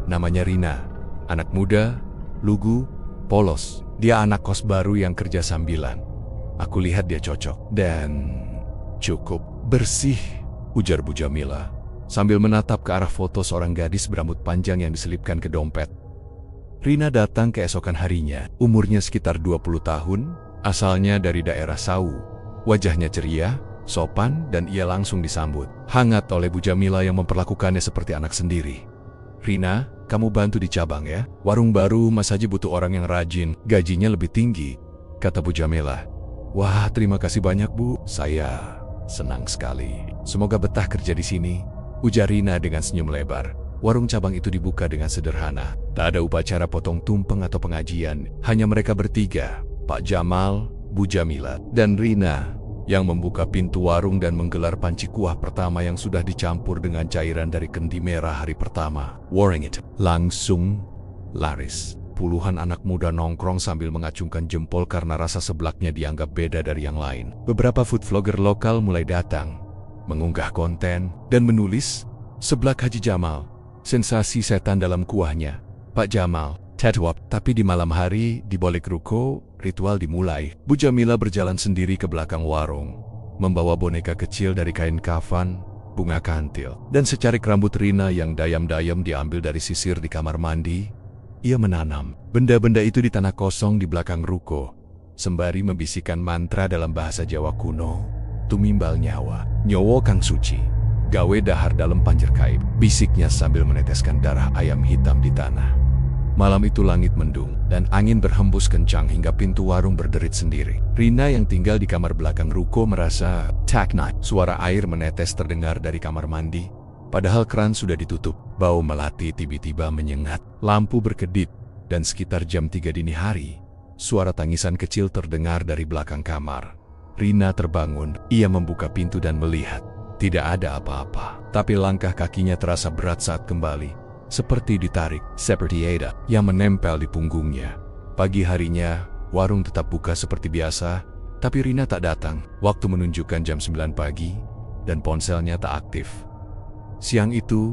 Namanya Rina, anak muda, lugu, polos. Dia anak kos baru yang kerja sambilan. Aku lihat dia cocok dan cukup bersih, ujar Bu Jamila, sambil menatap ke arah foto seorang gadis berambut panjang yang diselipkan ke dompet. Rina datang keesokan harinya, umurnya sekitar 20 tahun, asalnya dari daerah Sau. Wajahnya ceria, sopan, dan ia langsung disambut hangat oleh Bu Jamila yang memperlakukannya seperti anak sendiri. Rina, kamu bantu di cabang ya. Warung baru Mas Haji butuh orang yang rajin, gajinya lebih tinggi, kata Bu Jamila. Wah, terima kasih banyak Bu, saya senang sekali. Semoga betah kerja di sini, ujar Rina dengan senyum lebar. Warung cabang itu dibuka dengan sederhana. Tak ada upacara potong tumpeng atau pengajian, hanya mereka bertiga, Pak Jamal, Bu Jamila, dan Rina, yang membuka pintu warung dan menggelar panci kuah pertama yang sudah dicampur dengan cairan dari kendi merah hari pertama. Warung itu langsung laris. Puluhan anak muda nongkrong sambil mengacungkan jempol karena rasa seblaknya dianggap beda dari yang lain. Beberapa food vlogger lokal mulai datang, mengunggah konten, dan menulis, "Seblak Haji Jamal, sensasi setan dalam kuahnya. Pak Jamal, tetwap." Tapi di malam hari, di balik ruko, ritual dimulai. Bu Jamila berjalan sendiri ke belakang warung, membawa boneka kecil dari kain kafan, bunga kantil, dan secarik rambut Rina yang dayam-dayam diambil dari sisir di kamar mandi. Ia menanam benda-benda itu di tanah kosong di belakang ruko, sembari membisikkan mantra dalam bahasa Jawa kuno. Tumimbal nyawa, nyowo kang suci, gawe dahar dalam panjer kaib, bisiknya sambil meneteskan darah ayam hitam di tanah. Malam itu langit mendung, dan angin berhembus kencang hingga pintu warung berderit sendiri. Rina yang tinggal di kamar belakang ruko merasa taknut. Suara air menetes terdengar dari kamar mandi, padahal keran sudah ditutup. Bau melati tiba-tiba menyengat, lampu berkedip, dan sekitar jam 3 dini hari, suara tangisan kecil terdengar dari belakang kamar. Rina terbangun, ia membuka pintu dan melihat. Tidak ada apa-apa, tapi langkah kakinya terasa berat saat kembali. Seperti ditarik, seperti ada yang menempel di punggungnya. Pagi harinya, warung tetap buka seperti biasa, tapi Rina tak datang. Waktu menunjukkan jam 9 pagi, dan ponselnya tak aktif. Siang itu,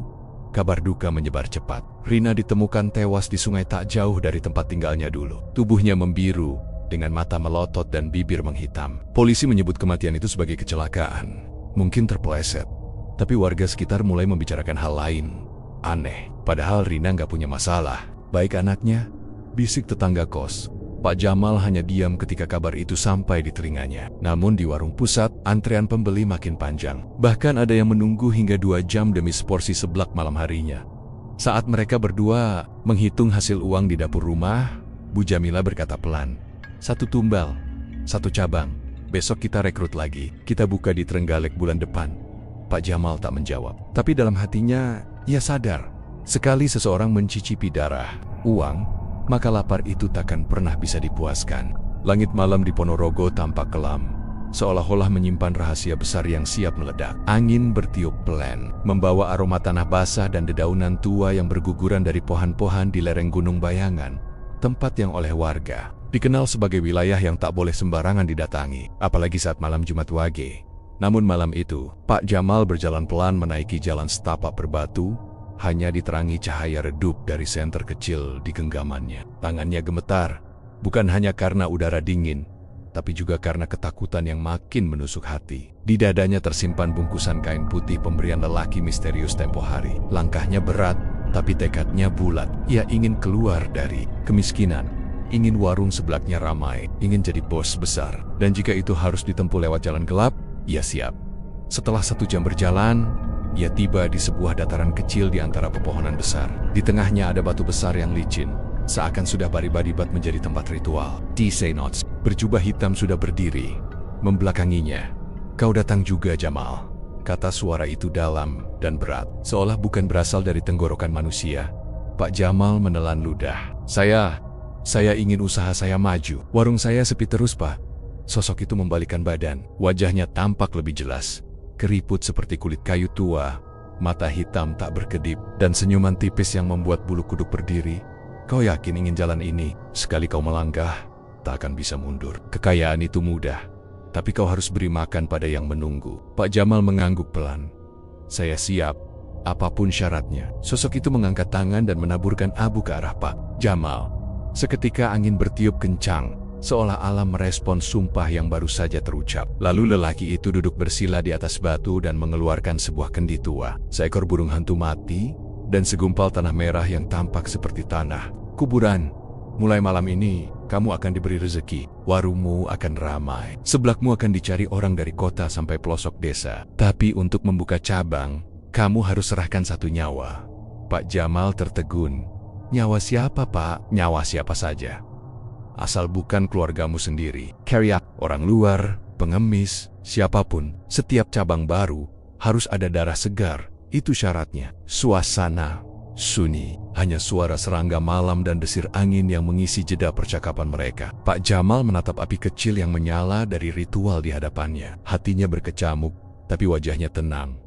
kabar duka menyebar cepat. Rina ditemukan tewas di sungai tak jauh dari tempat tinggalnya dulu. Tubuhnya membiru, dengan mata melotot dan bibir menghitam. Polisi menyebut kematian itu sebagai kecelakaan. Mungkin terpeleset, tapi warga sekitar mulai membicarakan hal lain. Aneh, padahal Rina nggak punya masalah. Baik anaknya, bisik tetangga kos. Pak Jamal hanya diam ketika kabar itu sampai di telinganya. Namun di warung pusat, antrean pembeli makin panjang. Bahkan ada yang menunggu hingga 2 jam demi seporsi seblak malam harinya. Saat mereka berdua menghitung hasil uang di dapur rumah, Bu Jamila berkata pelan, "1 tumbal, 1 cabang. Besok kita rekrut lagi. Kita buka di Trenggalek bulan depan." Pak Jamal tak menjawab. Tapi dalam hatinya, ia sadar, sekali seseorang mencicipi darah, uang, maka lapar itu takkan pernah bisa dipuaskan. Langit malam di Ponorogo tampak kelam, seolah-olah menyimpan rahasia besar yang siap meledak. Angin bertiup pelan, membawa aroma tanah basah dan dedaunan tua yang berguguran dari pohon-pohon di lereng Gunung Bayangan, tempat yang oleh warga dikenal sebagai wilayah yang tak boleh sembarangan didatangi, apalagi saat malam Jumat Wage. Namun malam itu, Pak Jamal berjalan pelan menaiki jalan setapak berbatu, hanya diterangi cahaya redup dari senter kecil di genggamannya. Tangannya gemetar, bukan hanya karena udara dingin, tapi juga karena ketakutan yang makin menusuk hati. Di dadanya tersimpan bungkusan kain putih pemberian lelaki misterius tempo hari. Langkahnya berat, tapi tekadnya bulat. Ia ingin keluar dari kemiskinan, ingin warung seblaknya ramai, ingin jadi bos besar. Dan jika itu harus ditempuh lewat jalan gelap, ia siap. Setelah 1 jam berjalan, ia tiba di sebuah dataran kecil di antara pepohonan besar. Di tengahnya ada batu besar yang licin, seakan sudah baribat menjadi tempat ritual. D.C. Notes, berjubah hitam sudah berdiri, membelakanginya. "Kau datang juga, Jamal," kata suara itu dalam dan berat, seolah bukan berasal dari tenggorokan manusia. Pak Jamal menelan ludah. Saya ingin usaha saya maju. Warung saya sepi terus, Pak." Sosok itu membalikkan badan. Wajahnya tampak lebih jelas. Keriput seperti kulit kayu tua, mata hitam tak berkedip, dan senyuman tipis yang membuat bulu kuduk berdiri. "Kau yakin ingin jalan ini? Sekali kau melangkah, tak akan bisa mundur. Kekayaan itu mudah, tapi kau harus beri makan pada yang menunggu." Pak Jamal mengangguk pelan. "Saya siap, apapun syaratnya." Sosok itu mengangkat tangan dan menaburkan abu ke arah Pak Jamal. Seketika angin bertiup kencang, seolah alam merespon sumpah yang baru saja terucap. Lalu lelaki itu duduk bersila di atas batu dan mengeluarkan sebuah kendi tua, seekor burung hantu mati, dan segumpal tanah merah yang tampak seperti tanah kuburan. "Mulai malam ini, kamu akan diberi rezeki. Warungmu akan ramai. Seblakmu akan dicari orang dari kota sampai pelosok desa. Tapi untuk membuka cabang, kamu harus serahkan satu nyawa." Pak Jamal tertegun. "Nyawa siapa, Pak?" "Nyawa siapa saja, asal bukan keluargamu sendiri. Karya orang luar, pengemis, siapapun. Setiap cabang baru harus ada darah segar. Itu syaratnya." Suasana sunyi, hanya suara serangga malam dan desir angin yang mengisi jeda percakapan mereka. Pak Jamal menatap api kecil yang menyala dari ritual di hadapannya. Hatinya berkecamuk, tapi wajahnya tenang.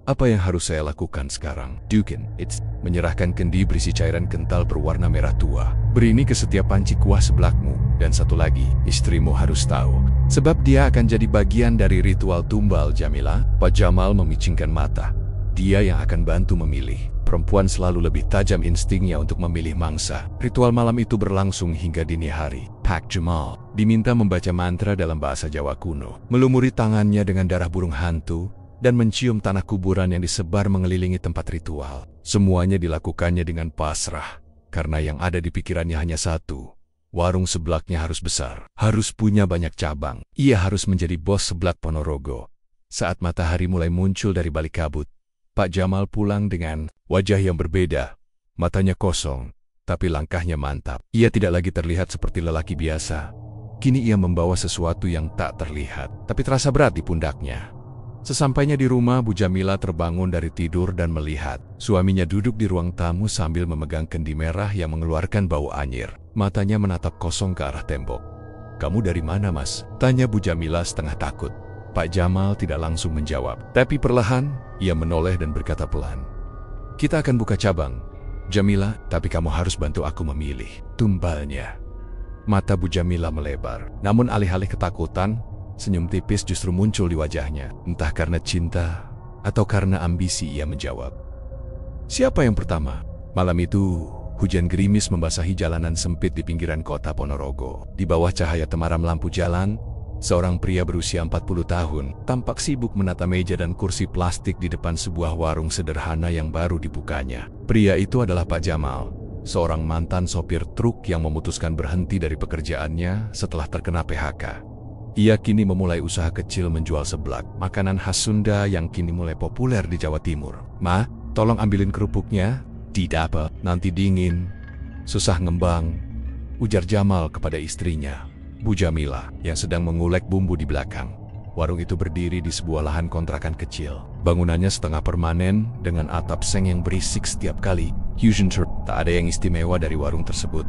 "Apa yang harus saya lakukan sekarang?" "Dukin, menyerahkan kendi berisi cairan kental berwarna merah tua. Beri ini ke setiap panci kuah seblakmu. Dan satu lagi, istrimu harus tahu, sebab dia akan jadi bagian dari ritual tumbal, Jamila." Pak Jamal memicingkan mata. Dia yang akan bantu memilih. Perempuan selalu lebih tajam instingnya untuk memilih mangsa. Ritual malam itu berlangsung hingga dini hari. Pak Jamal diminta membaca mantra dalam bahasa Jawa kuno, melumuri tangannya dengan darah burung hantu, dan mencium tanah kuburan yang disebar mengelilingi tempat ritual. Semuanya dilakukannya dengan pasrah, karena yang ada di pikirannya hanya satu. Warung seblaknya harus besar, harus punya banyak cabang. Ia harus menjadi bos seblak Ponorogo. Saat matahari mulai muncul dari balik kabut, Pak Jamal pulang dengan wajah yang berbeda. Matanya kosong, tapi langkahnya mantap. Ia tidak lagi terlihat seperti lelaki biasa. Kini ia membawa sesuatu yang tak terlihat, tapi terasa berat di pundaknya. Sesampainya di rumah, Bu Jamila terbangun dari tidur dan melihat suaminya duduk di ruang tamu sambil memegang kendi merah yang mengeluarkan bau anyir. Matanya menatap kosong ke arah tembok. "Kamu dari mana, Mas?" tanya Bu Jamila setengah takut. Pak Jamal tidak langsung menjawab, tapi perlahan ia menoleh dan berkata pelan, "Kita akan buka cabang, Jamila, tapi kamu harus bantu aku memilih tumbalnya." Mata Bu Jamila melebar, namun alih-alih ketakutan, senyum tipis justru muncul di wajahnya. Entah karena cinta atau karena ambisi, ia menjawab, "Siapa yang pertama?" Malam itu, hujan gerimis membasahi jalanan sempit di pinggiran kota Ponorogo. Di bawah cahaya temaram lampu jalan, seorang pria berusia 40 tahun tampak sibuk menata meja dan kursi plastik di depan sebuah warung sederhana yang baru dibukanya. Pria itu adalah Pak Jamal, seorang mantan sopir truk yang memutuskan berhenti dari pekerjaannya setelah terkena PHK. Ia kini memulai usaha kecil menjual seblak, makanan khas Sunda yang kini mulai populer di Jawa Timur. "Ma, tolong ambilin kerupuknya." "Tidak apa, nanti dingin. Susah ngembang," ujar Jamal kepada istrinya, Bu Jamila, yang sedang mengulek bumbu di belakang. Warung itu berdiri di sebuah lahan kontrakan kecil. Bangunannya setengah permanen dengan atap seng yang berisik setiap kali hujan turun. Tak ada yang istimewa dari warung tersebut,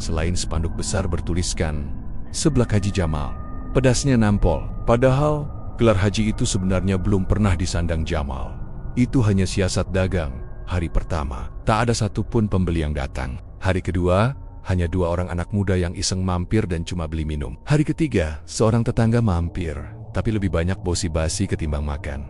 selain spanduk besar bertuliskan, "Seblak Haji Jamal." Pedasnya nampol, padahal gelar haji itu sebenarnya belum pernah disandang Jamal. Itu hanya siasat dagang. Hari pertama, tak ada satupun pembeli yang datang. Hari kedua, hanya 2 orang anak muda yang iseng mampir dan cuma beli minum. Hari ketiga, seorang tetangga mampir, tapi lebih banyak bosi-basi ketimbang makan.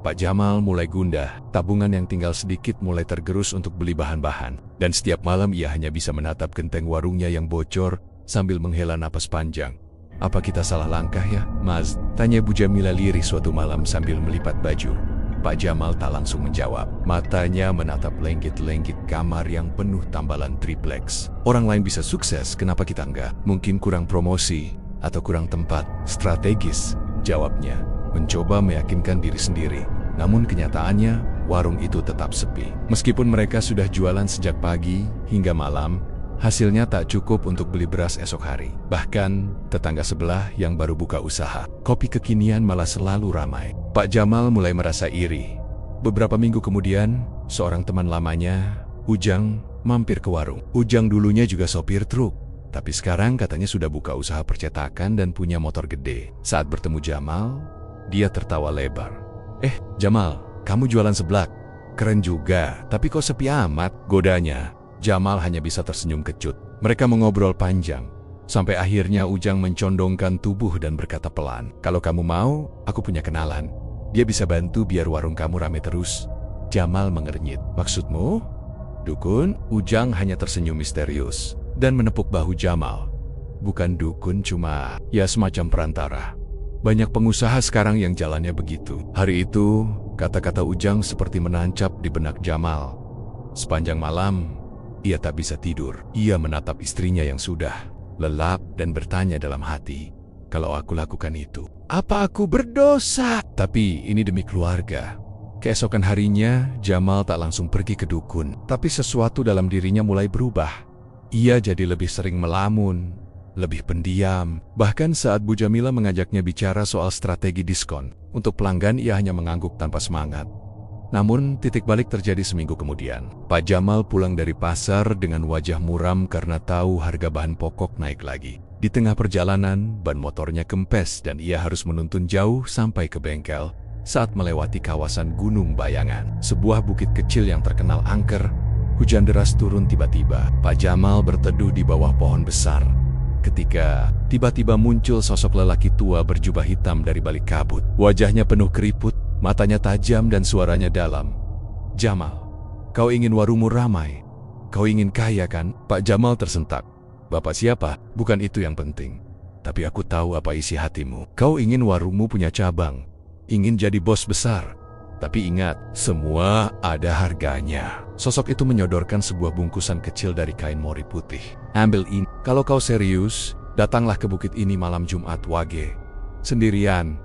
Pak Jamal mulai gundah, tabungan yang tinggal sedikit mulai tergerus untuk beli bahan-bahan. Dan setiap malam ia hanya bisa menatap genteng warungnya yang bocor sambil menghela napas panjang. "Apa kita salah langkah ya, Mas?" tanya Bu Jamila lirih suatu malam sambil melipat baju. Pak Jamal tak langsung menjawab. Matanya menatap lenggit-lenggit kamar yang penuh tambalan triplex. "Orang lain bisa sukses, kenapa kita enggak? Mungkin kurang promosi atau kurang tempat strategis," jawabnya, mencoba meyakinkan diri sendiri. Namun kenyataannya, warung itu tetap sepi. Meskipun mereka sudah jualan sejak pagi hingga malam, Hasilnya tak cukup untuk beli beras esok hari. Bahkan, tetangga sebelah yang baru buka usaha kopi kekinian malah selalu ramai. Pak Jamal mulai merasa iri. Beberapa minggu kemudian, seorang teman lamanya, Ujang, mampir ke warung. Ujang dulunya juga sopir truk, tapi sekarang katanya sudah buka usaha percetakan dan punya motor gede. Saat bertemu Jamal, dia tertawa lebar. Jamal, kamu jualan seblak? Keren juga, tapi kok sepi amat?" godanya. Jamal hanya bisa tersenyum kecut. Mereka mengobrol panjang, sampai akhirnya Ujang mencondongkan tubuh dan berkata pelan, "Kalau kamu mau, aku punya kenalan. Dia bisa bantu biar warung kamu rame terus." Jamal mengernyit. "Maksudmu? Dukun?" Ujang hanya tersenyum misterius dan menepuk bahu Jamal. "Bukan dukun, cuma ya semacam perantara. Banyak pengusaha sekarang yang jalannya begitu." Hari itu, kata-kata Ujang seperti menancap di benak Jamal. Sepanjang malam, ia tak bisa tidur. Ia menatap istrinya yang sudah lelap dan bertanya dalam hati, "Kalau aku lakukan itu, apa aku berdosa?" Tapi ini demi keluarga. Keesokan harinya, Jamal tak langsung pergi ke dukun, tapi sesuatu dalam dirinya mulai berubah. Ia jadi lebih sering melamun, lebih pendiam. Bahkan saat Bu Jamila mengajaknya bicara soal strategi diskon untuk pelanggan, ia hanya mengangguk tanpa semangat. Namun, titik balik terjadi seminggu kemudian. Pak Jamal pulang dari pasar dengan wajah muram karena tahu harga bahan pokok naik lagi. Di tengah perjalanan, ban motornya kempes dan ia harus menuntun jauh sampai ke bengkel. Saat melewati kawasan Gunung Bayangan, sebuah bukit kecil yang terkenal angker, hujan deras turun tiba-tiba. Pak Jamal berteduh di bawah pohon besar. Ketika tiba-tiba muncul sosok lelaki tua berjubah hitam dari balik kabut. Wajahnya penuh keriput, matanya tajam dan suaranya dalam. "Jamal, kau ingin warungmu ramai? Kau ingin kaya kan?" Pak Jamal tersentak. "Bapak siapa? Bukan itu yang penting. Tapi aku tahu apa isi hatimu. Kau ingin warungmu punya cabang, ingin jadi bos besar. Tapi ingat, semua ada harganya." Sosok itu menyodorkan sebuah bungkusan kecil dari kain mori putih. "Ambil ini. Kalau kau serius, datanglah ke bukit ini malam Jumat Wage. Sendirian,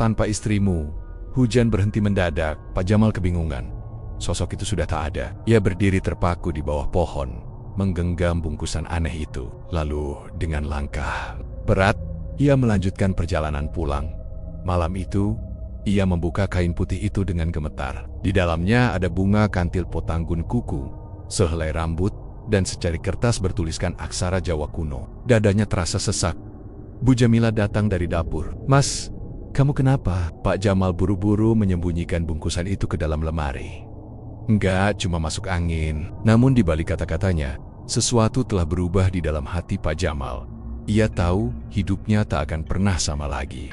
tanpa istrimu." Hujan berhenti mendadak. Pak Jamal kebingungan. Sosok itu sudah tak ada. Ia berdiri terpaku di bawah pohon, menggenggam bungkusan aneh itu. Lalu dengan langkah berat, ia melanjutkan perjalanan pulang. Malam itu, ia membuka kain putih itu dengan gemetar. Di dalamnya ada bunga kantil potanggun kuku, sehelai rambut, dan secari kertas bertuliskan aksara Jawa kuno. Dadanya terasa sesak. Bu Jamila datang dari dapur. "Mas, kamu kenapa?" Pak Jamal buru-buru menyembunyikan bungkusan itu ke dalam lemari. "Enggak, cuma masuk angin." Namun di balik kata-katanya, sesuatu telah berubah di dalam hati Pak Jamal. Ia tahu hidupnya tak akan pernah sama lagi.